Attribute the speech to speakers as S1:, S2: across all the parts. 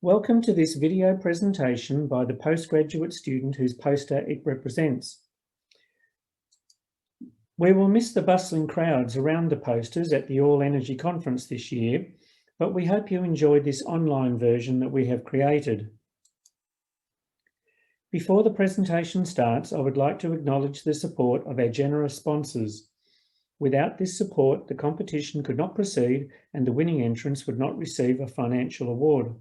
S1: Welcome to this video presentation by the postgraduate student whose poster it represents. We will miss the bustling crowds around the posters at the All Energy Conference this year, but we hope you enjoyed this online version that we have created. Before the presentation starts, I would like to acknowledge the support of our generous sponsors. Without this support, the competition could not proceed and the winning entrants would not receive a financial award.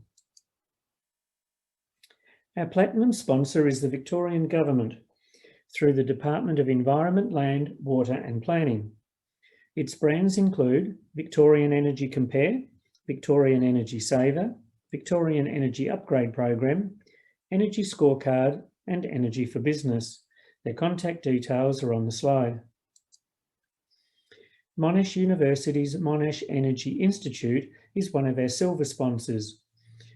S1: Our platinum sponsor is the Victorian Government through the Department of Environment, Land, Water and Planning. Its brands include Victorian Energy Compare, Victorian Energy Saver, Victorian Energy Upgrade Program, Energy Scorecard and Energy for Business. Their contact details are on the slide. Monash University's Monash Energy Institute is one of our silver sponsors.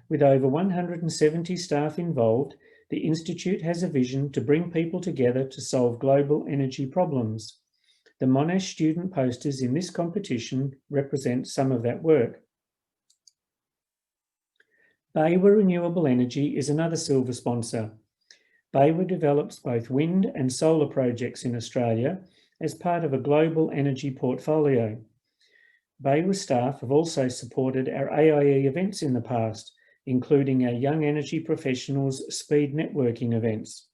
S1: With over 170 staff involved, the Institute has a vision to bring people together to solve global energy problems. The Monash student posters in this competition represent some of that work. Wenhua Renewable Energy is another silver sponsor. Wenhua develops both wind and solar projects in Australia as part of a global energy portfolio. Wenhua staff have also supported our AIE events in the past, including our Young Energy Professionals Speed Networking events.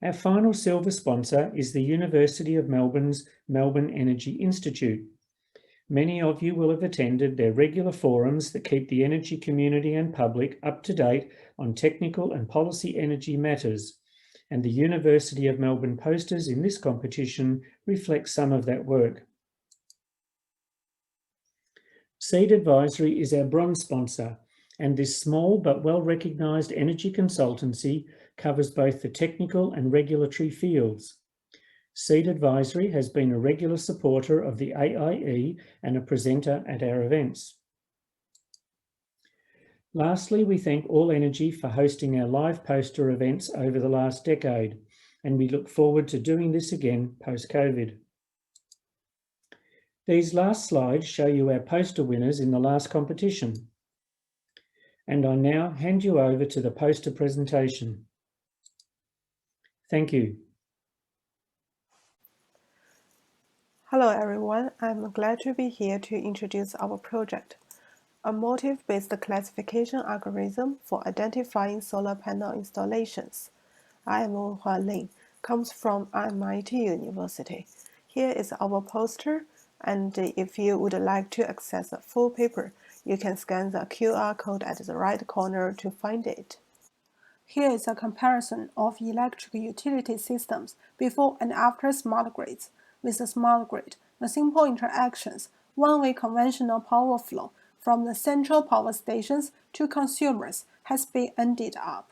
S1: Our final silver sponsor is the University of Melbourne's Melbourne Energy Institute. Many of you will have attended their regular forums that keep the energy community and public up to date on technical and policy energy matters, and the University of Melbourne posters in this competition reflect some of that work. Seed Advisory is our bronze sponsor, and this small but well-recognised energy consultancy covers both the technical and regulatory fields. Seed Advisory has been a regular supporter of the AIE and a presenter at our events. Lastly, we thank All Energy for hosting our live poster events over the last decade, and we look forward to doing this again post-COVID. These last slides show you our poster winners in the last competition. And I now hand you over to the poster presentation. Thank you.
S2: Hello everyone, I'm glad to be here to introduce our project, a motif-based classification algorithm for identifying solar panel installations. I am Wenhua Ling, comes from RMIT University. Here is our poster, and if you would like to access the full paper, you can scan the QR code at the right corner to find it. Here is a comparison of electric utility systems before and after smart grids. With the smart grid, the simple interactions, one-way conventional power flow from the central power stations to consumers has been ended up.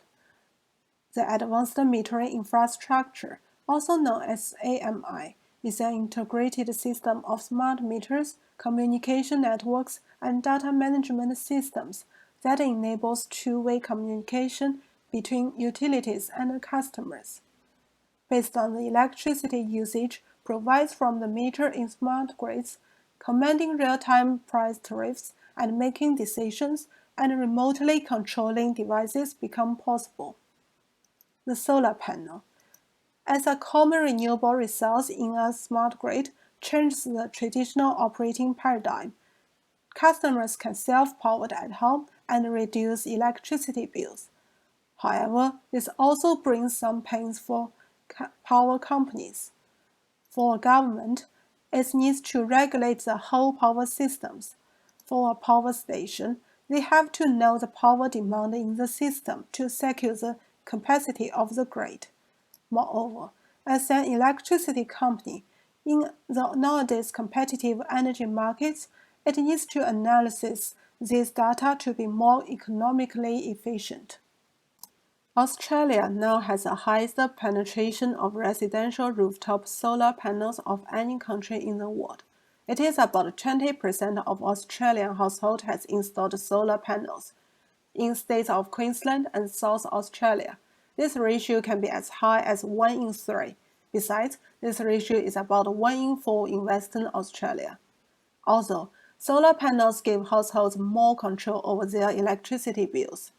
S2: The advanced metering infrastructure, also known as AMI, is an integrated system of smart meters, communication networks, and data management systems that enables two-way communication between utilities and customers. Based on the electricity usage provides from the meter in smart grids, commanding real-time price tariffs and making decisions and remotely controlling devices become possible. The solar panel, as a common renewable resource in a smart grid, changes the traditional operating paradigm. Customers can self-power at home and reduce electricity bills. However, this also brings some pains for power companies. For a government, it needs to regulate the whole power systems. For a power station, they have to know the power demand in the system to secure the capacity of the grid. Moreover, as an electricity company, in the nowadays competitive energy markets, it needs to analyze these data to be more economically efficient. Australia now has the highest penetration of residential rooftop solar panels of any country in the world. It is about 20% of Australian households has installed solar panels. In states of Queensland and South Australia, this ratio can be as high as 1 in 3. Besides, this ratio is about 1 in 4 in Western Australia. Also, Solar panels give households more control over their electricity bills.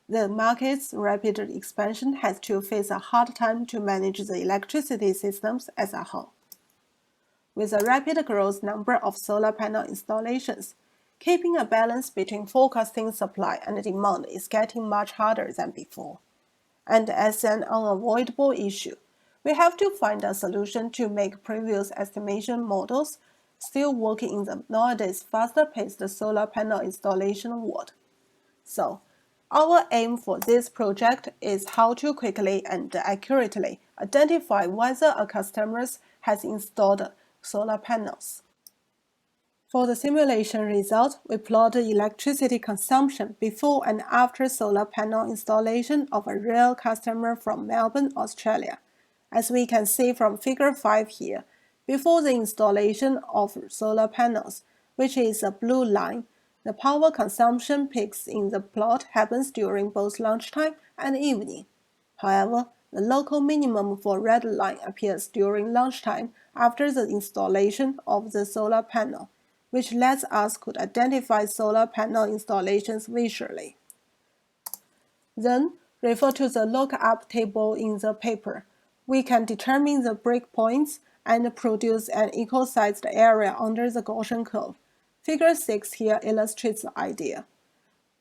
S2: The market's rapid expansion has to face a hard time to manage the electricity systems as a whole. With a rapid growth number of solar panel installations, keeping a balance between forecasting supply and demand is getting much harder than before. And as an unavoidable issue, we have to find a solution to make previous estimation models still work in the nowadays faster-paced solar panel installation world. So, our aim for this project is how to quickly and accurately identify whether a customer has installed solar panels. For the simulation result, we plot the electricity consumption before and after solar panel installation of a real customer from Melbourne, Australia. As we can see from figure 5 here, before the installation of solar panels, which is a blue line, the power consumption peaks in the plot happens during both lunchtime and evening. However, the local minimum for red line appears during lunchtime after the installation of the solar panel, which lets us could identify solar panel installations visually. Then, refer to the lookup table in the paper. We can determine the breakpoints and produce an equal-sized area under the Gaussian curve. Figure 6 here illustrates the idea.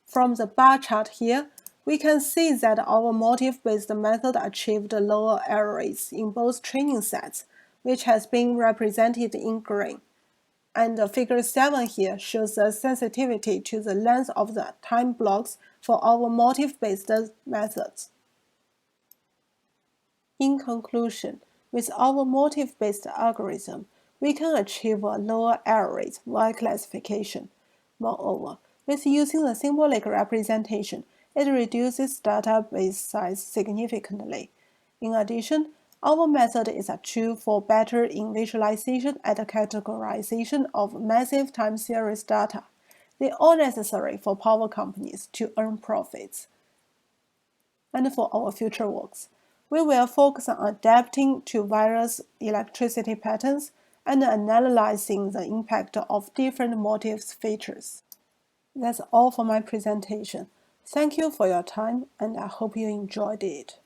S2: From the bar chart here, we can see that our motif-based method achieved lower error rates in both training sets, which has been represented in green. And figure 7 here shows the sensitivity to the length of the time blocks for our motif-based methods. In conclusion, with our motif-based algorithm, we can achieve a lower error rate while classification. Moreover, with using the symbolic representation, it reduces database size significantly. In addition, our method is a tool for better in visualization and categorization of massive time series data. They are all necessary for power companies to earn profits. And for our future works, we will focus on adapting to various electricity patterns and analyzing the impact of different motifs features. That's all for my presentation. Thank you for your time, and I hope you enjoyed it.